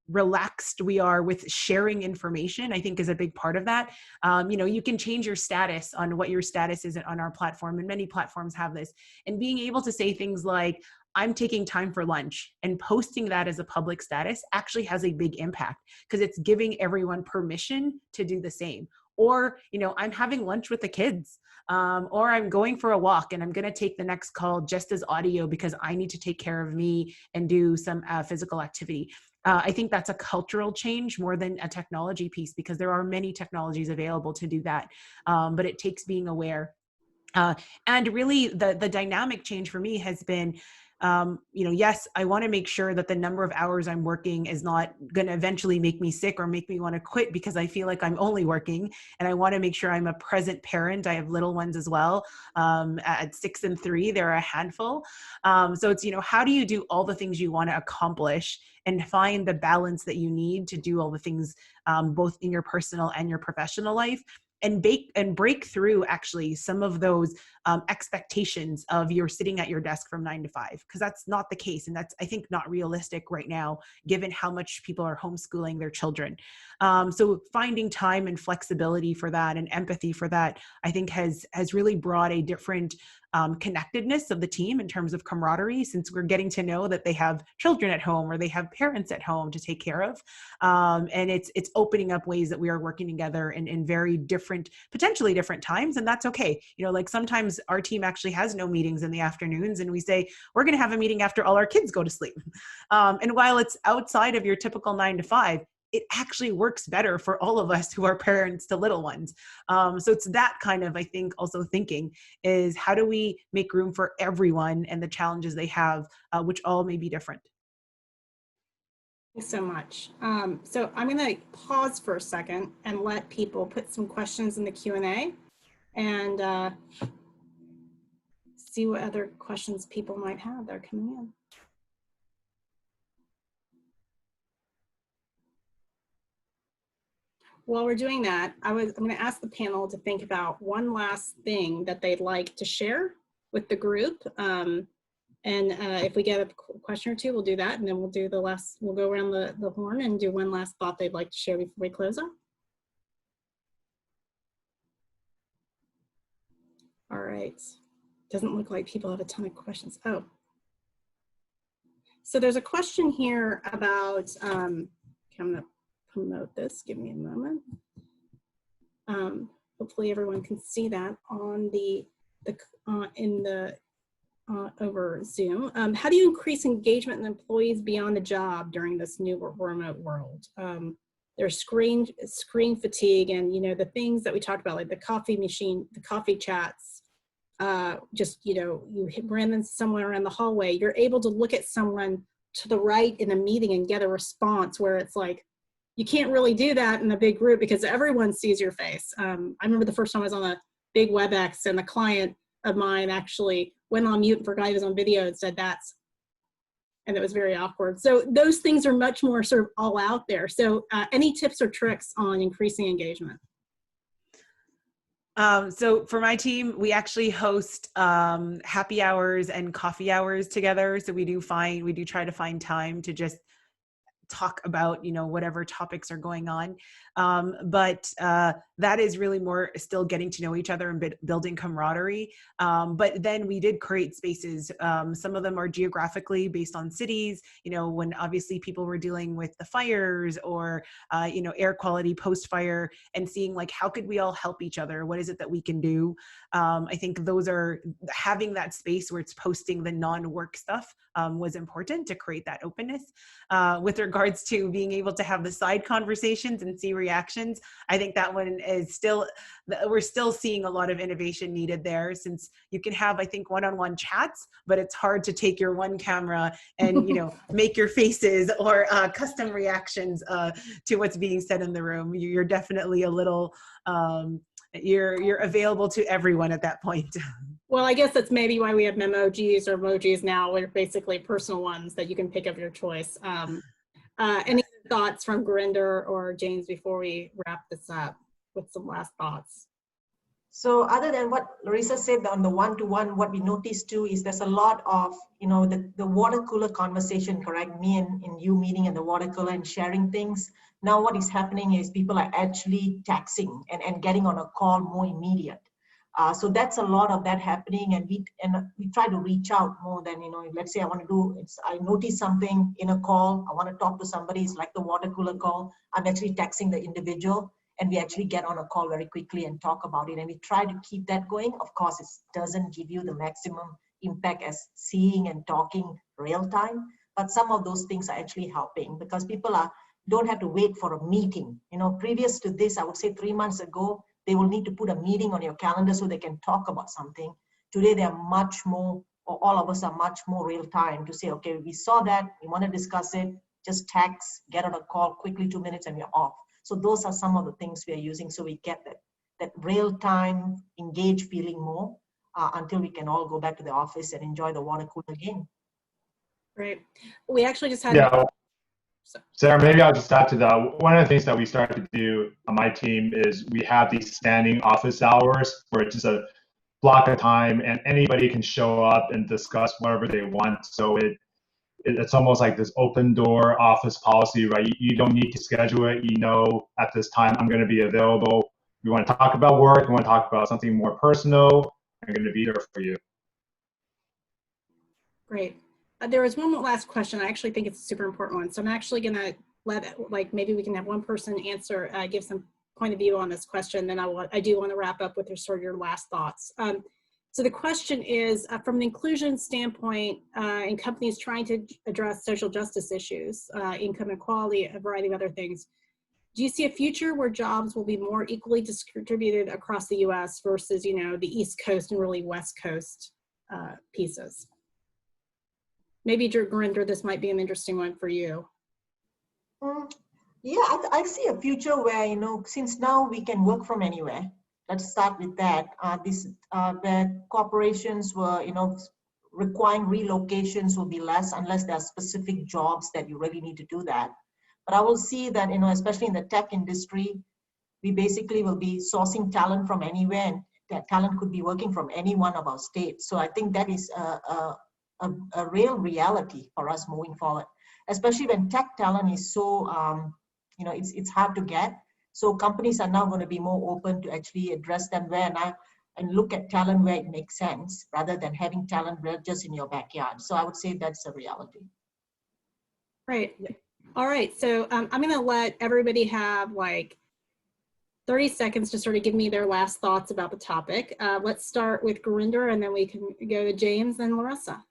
relaxed we are with sharing information, I think, is a big part of that. You know, you can change your status on what your status is on our platform, and many platforms have this. And being able to say things like, I'm taking time for lunch, and posting that as a public status actually has a big impact, because it's giving everyone permission to do the same. Or, you know, I'm having lunch with the kids, or I'm going for a walk and I'm going to take the next call just as audio because I need to take care of me and do some physical activity. I think that's a cultural change more than a technology piece, because there are many technologies available to do that. But it takes being aware. And really the dynamic change for me has been, you know, yes, I want to make sure that the number of hours I'm working is not going to eventually make me sick or make me want to quit because I feel like I'm only working. And I want to make sure I'm a present parent. I have little ones as well. At 6 and 3, they're a handful. So it's, you know, how do you do all the things you want to accomplish and find the balance that you need to do all the things, both in your personal and your professional life, and break through actually some of those expectations of you're sitting at your desk from 9 to 5, because that's not the case. And that's, I think, not realistic right now, given how much people are homeschooling their children. So finding time and flexibility for that and empathy for that, I think has really brought a different connectedness of the team in terms of camaraderie, since we're getting to know that they have children at home or they have parents at home to take care of. And it's opening up ways that we are working together in very different, potentially different times. And that's okay. You know, like sometimes our team actually has no meetings in the afternoons, and we say, we're going to have a meeting after all our kids go to sleep. And while it's outside of your typical 9 to 5, it actually works better for all of us who are parents to little ones. So it's that kind of, I think, also thinking is, how do we make room for everyone and the challenges they have, which all may be different. Thanks so much. So I'm going to pause for a second and let people put some questions in the Q&A and see what other questions people might have that are coming in. While we're doing that, I'm going to ask the panel to think about one last thing that they'd like to share with the group. If we get a question or two, we'll do that, and then we'll do we'll go around the horn and do one last thought they'd like to share before we close up. right. Doesn't look like people have a ton of questions. Oh. So there's a question here about, I'm gonna promote this, give me a moment. Hopefully everyone can see that on over Zoom. How do you increase engagement in employees beyond the job during this new remote world? There's screen fatigue, and the things that we talked about, like the coffee machine, the coffee chats. Just you ran into someone around the hallway. You're able to look at someone to the right in a meeting and get a response where it's like, you can't really do that in a big group because everyone sees your face. I remember the first time I was on a big Webex and the client of mine actually went on mute and forgot he was on video and said and it was very awkward. So those things are much more sort of all out there. So any tips or tricks on increasing engagement? So for my team, we actually host happy hours and coffee hours together. So we do try to find time to just talk about whatever topics are going on, but that is really more still getting to know each other and building camaraderie. But then we did create spaces. Some of them are geographically based on cities, when obviously people were dealing with the fires or air quality post fire, and seeing like, how could we all help each other? What is it that we can do? I think those are having that space where it's posting the non-work stuff was important to create that openness. With regards to being able to have the side conversations and see reactions, I think that one is we're still seeing a lot of innovation needed there, since you can have, I think, one-on-one chats, but it's hard to take your one camera and, make your faces or custom reactions to what's being said in the room. You're definitely a little, you're available to everyone at that point. Well, I guess that's maybe why we have memojis or emojis now. They're basically personal ones that you can pick of your choice. Any thoughts from Gurinder or James before we wrap this up with some last thoughts? So other than what Lorrissa said on the one-to-one, what we noticed too is there's a lot of, the water cooler conversation, correct? Me and you meeting at the water cooler and sharing things. Now what is happening is people are actually texting and getting on a call more immediate. So that's a lot of that happening, and we try to reach out more than, let's say I notice something in a call, I want to talk to somebody, it's like the water cooler call, I'm actually texting the individual, and we actually get on a call very quickly and talk about it, and we try to keep that going. Of course, it doesn't give you the maximum impact as seeing and talking real time, but some of those things are actually helping because people don't have to wait for a meeting. Previous to this, I would say 3 months ago, they will need to put a meeting on your calendar so they can talk about something. Today, they are much more, or all of us are much more real time to say, okay, we saw that, we want to discuss it, just text, get on a call quickly, 2 minutes, and we're off. So those are some of the things we are using, so we get that real time, engaged feeling more until we can all go back to the office and enjoy the water cooler again. Great. We actually just had. Yeah. Sarah, maybe I'll just add to that. One of the things that we started to do on my team is we have these standing office hours where it's just a block of time and anybody can show up and discuss whatever they want. So it's almost like this open door office policy, right? You don't need to schedule it. At this time I'm going to be available. We want to talk about work. We want to talk about something more personal. I'm going to be there for you. Great. There was one last question. I actually think it's a super important one. So I'm actually going to maybe we can have one person answer, give some point of view on this question. Then I do want to wrap up with your last thoughts. So the question is, from an inclusion standpoint, in companies trying to address social justice issues, income inequality, a variety of other things, do you see a future where jobs will be more equally distributed across the US versus, the East Coast and really West Coast pieces? Maybe, Gurinder, this might be an interesting one for you. Yeah, I see a future where, since now we can work from anywhere. Let's start with that. The corporations were, requiring relocations will be less unless there are specific jobs that you really need to do that. But I will see that, especially in the tech industry, we basically will be sourcing talent from anywhere, and that talent could be working from any one of our states. So I think that is a real reality for us moving forward, especially when tech talent is so, it's hard to get. So companies are now going to be more open to actually address them where. And and look at talent where it makes sense rather than having talent just in your backyard. So I would say that's a reality. Right. All right. So I'm going to let everybody have like 30 seconds to sort of give me their last thoughts about the topic. Let's start with Gurinder, and then we can go to James and Lorrissa.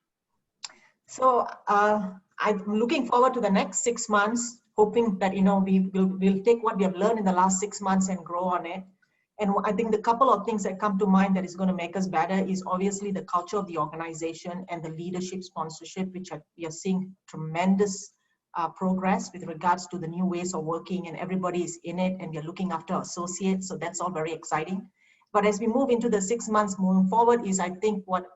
So I'm looking forward to the next 6 months, hoping that, we'll take what we have learned in the last 6 months and grow on it. And I think the couple of things that come to mind that is going to make us better is obviously the culture of the organization and the leadership sponsorship, which we are seeing tremendous progress with regards to the new ways of working, and everybody is in it, and we are looking after associates. So that's all very exciting. But as we move into the 6 months moving forward is, I think what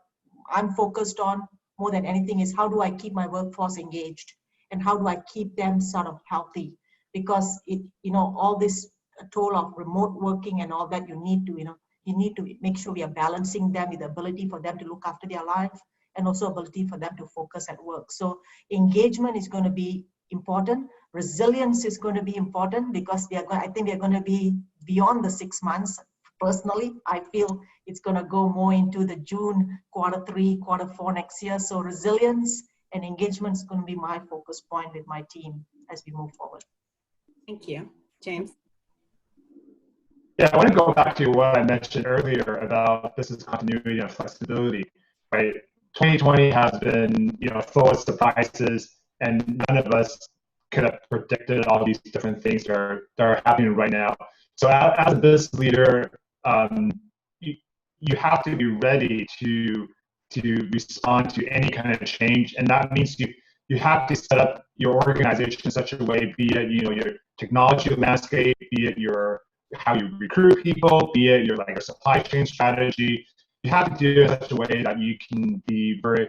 I'm focused on more than anything is how do I keep my workforce engaged, and how do I keep them sort of healthy? Because all this toll of remote working and all that, you need to make sure we are balancing them with the ability for them to look after their life and also ability for them to focus at work. So engagement is going to be important. Resilience is going to be important, because I think they're going to be beyond the 6 months. Personally, I feel it's going to go more into the June Q3, Q4 next year. So resilience and engagement is going to be my focus point with my team as we move forward. Thank you. James? Yeah, I want to go back to what I mentioned earlier about business continuity and flexibility, right? 2020 has been, full of surprises, and none of us could have predicted all these different things that are happening right now. So as a business leader, you have to be ready to respond to any kind of change, and that means you have to set up your organization in such a way, be it your technology landscape, be it how you recruit people, be it your supply chain strategy. You have to do it in such a way that you can be very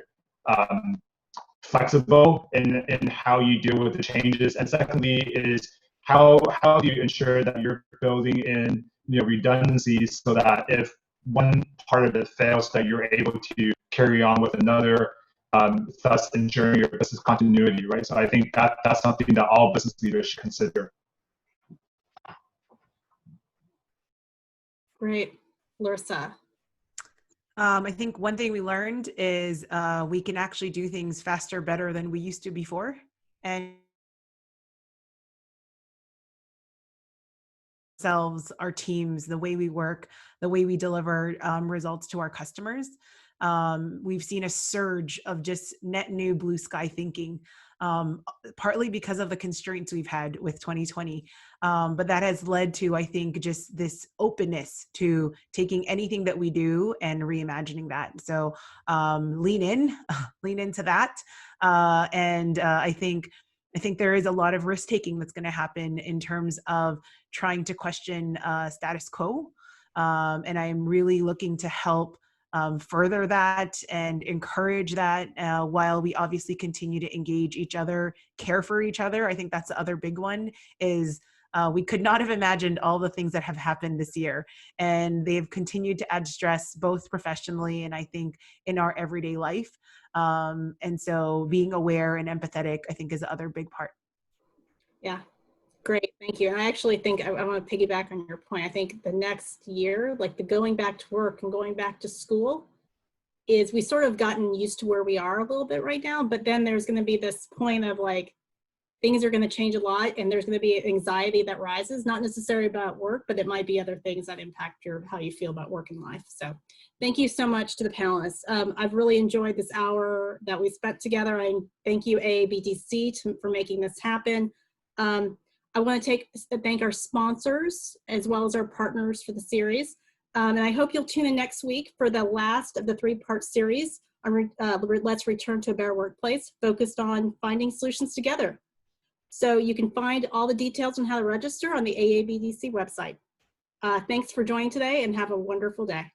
flexible in how you deal with the changes. And secondly is how do you ensure that you're building in redundancies, so that if one part of it fails, that you're able to carry on with another, thus ensuring your business continuity, right? So I think that's something that all business leaders should consider. Great. Lorrissa? I think one thing we learned is we can actually do things faster, better than we used to before. And ourselves, our teams, the way we work, the way we deliver results to our customers. We've seen a surge of just net new blue sky thinking, partly because of the constraints we've had with 2020. But that has led to, I think, just this openness to taking anything that we do and reimagining that. So lean into that. And I think there is a lot of risk taking that's going to happen in terms of trying to question status quo. And I'm really looking to help further that and encourage that while we obviously continue to engage each other, care for each other. I think that's the other big one is we could not have imagined all the things that have happened this year, and they've continued to add stress both professionally and I think in our everyday life. And so being aware and empathetic, I think, is the other big part. Yeah, great, thank you. And I actually think I want to piggyback on your point. I think the next year, like the going back to work and going back to school, is we sort of gotten used to where we are a little bit right now, but then there's going to be this point of like, things are going to change a lot, and there's going to be anxiety that rises, not necessarily about work, but it might be other things that impact how you feel about work and life. So thank you so much to the panelists. I've really enjoyed this hour that we spent together. I thank you, AABDC, for making this happen. I want to thank our sponsors as well as our partners for the series. And I hope you'll tune in next week for the last of the 3-part series on Let's Return to a Better Workplace, focused on finding solutions together. So you can find all the details on how to register on the AABDC website. Thanks for joining today, and have a wonderful day.